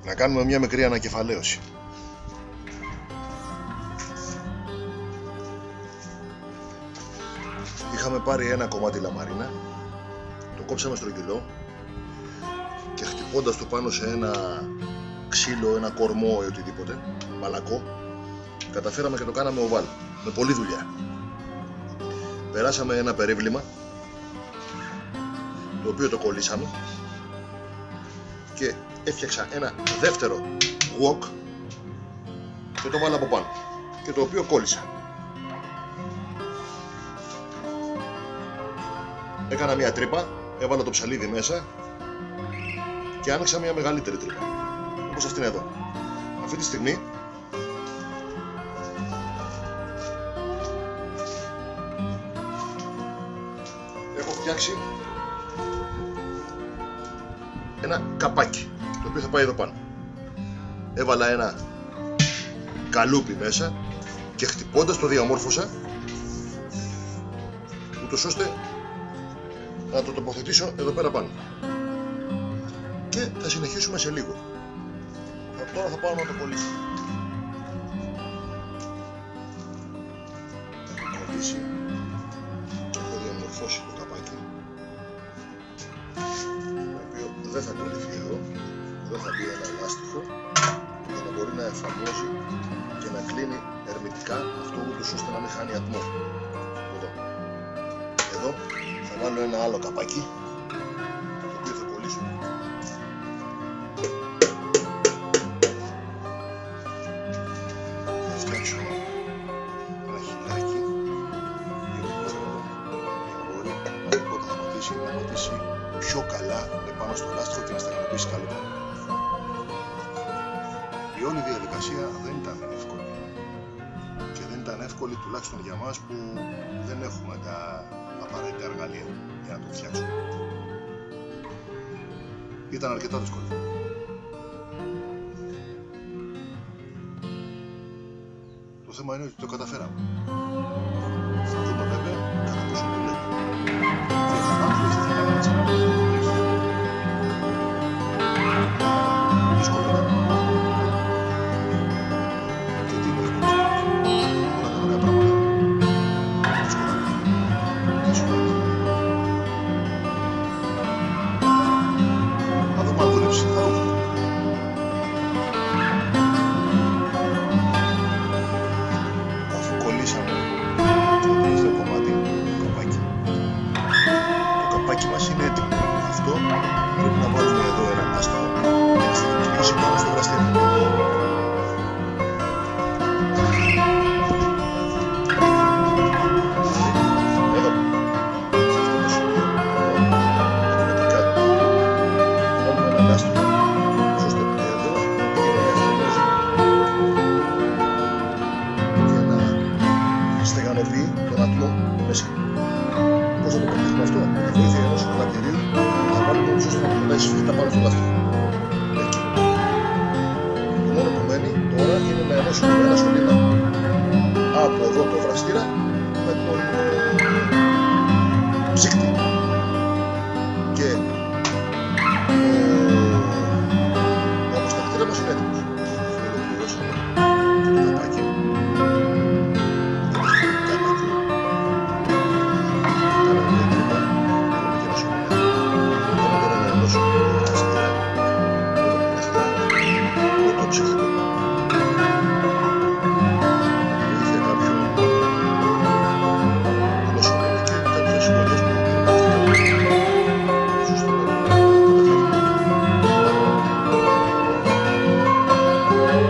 Να κάνουμε μια μικρή ανακεφαλαίωση. Είχαμε πάρει ένα κομμάτι λαμαρίνα, το κόψαμε στρογγυλό και χτυπώντας το πάνω σε ένα ξύλο, ένα κορμό ή οτιδήποτε, μαλακό, καταφέραμε και το κάναμε οβάλ, με πολλή δουλειά. Περάσαμε ένα περίβλημα, το οποίο το κολλήσαμε και έφτιαξα ένα δεύτερο wok και το βάλα από πάνω και το οποίο κόλλησα. Έκανα μια τρύπα, έβαλα το ψαλίδι μέσα και άνοιξα μια μεγαλύτερη τρύπα, όπως αυτήν εδώ. Αυτή τη στιγμή έχω φτιάξει ένα καπάκι, το οποίο θα πάει εδώ πάνω. Έβαλα ένα καλούπι μέσα και χτυπώντας το διαμόρφωσα, ούτως ώστε να το τοποθετήσω εδώ πέρα πάνω. Και θα συνεχίσουμε σε λίγο. Τώρα θα πάω να το κολλήσω. Έχω κολλήσει και έχω διαμορφώσει το καπάκι, το οποίο δεν θα κολληθεί εδώ. Εδώ θα μπει ένα ελάστιχο για να μπορεί να εφαρμόζει και να κλείνει ερμητικά αυτό, ούτως ώστε να μην χάνει ατμό. Εδώ θα βάλω ένα άλλο καπάκι, το οποίο θα κολλήσω. Θα φτιάξω ένα χυλάκι γύρω από εδώ, για να μπορεί όταν θα πατήσει να πατήσει πιο καλά επάνω στο λάστιχο και να στεγανοποιήσει καλύτερα. Η όλη διαδικασία δεν ήταν εύκολη και δεν ήταν εύκολη τουλάχιστον για μας που δεν έχουμε τα απαραίτητα εργαλεία για να το φτιάξουμε. Ήταν αρκετά δύσκολο. Το θέμα είναι ότι το καταφέραμε. Θα δούμε βέβαια κατά πόσο δουλεύει. Και θα μάθουμε στη θέα να ξαναδούμε. Δύσκολο ήταν. Και τι είναι εύκολο. Όλα τα ωραία πράγματα. Θα δούμε αν δουλέψει. Θα δούμε. Αφού κολλήσαμε το τελευταίο κομμάτι, το καπάκι. Το καπάκι μας είναι έτοιμο. Αυτό πρέπει να βάλουμε εδώ ένα λάστιχο και να στεγανοποιήσει πάνω στο δραστήρα. Εδώ. Σε αυτό το σημείο. Έχουμε την κάτω. Βάλουμε ένα λάστιχο, ώστε εδώ είναι εύκολος για να στεγανοποιεί τον ατμό μέσα. Πώς θα το πετύχουμε αυτό? Με τη βοήθεια ενός χαλακτηρίου θα βάλουμε ώστε να κρατάει σφίχτα πάνω στο λάστιχο. Εκεί. Το μόνο που μένει τώρα είναι να ενώσουμε ένα σωλήνα από εδώ το βραστήρα με τον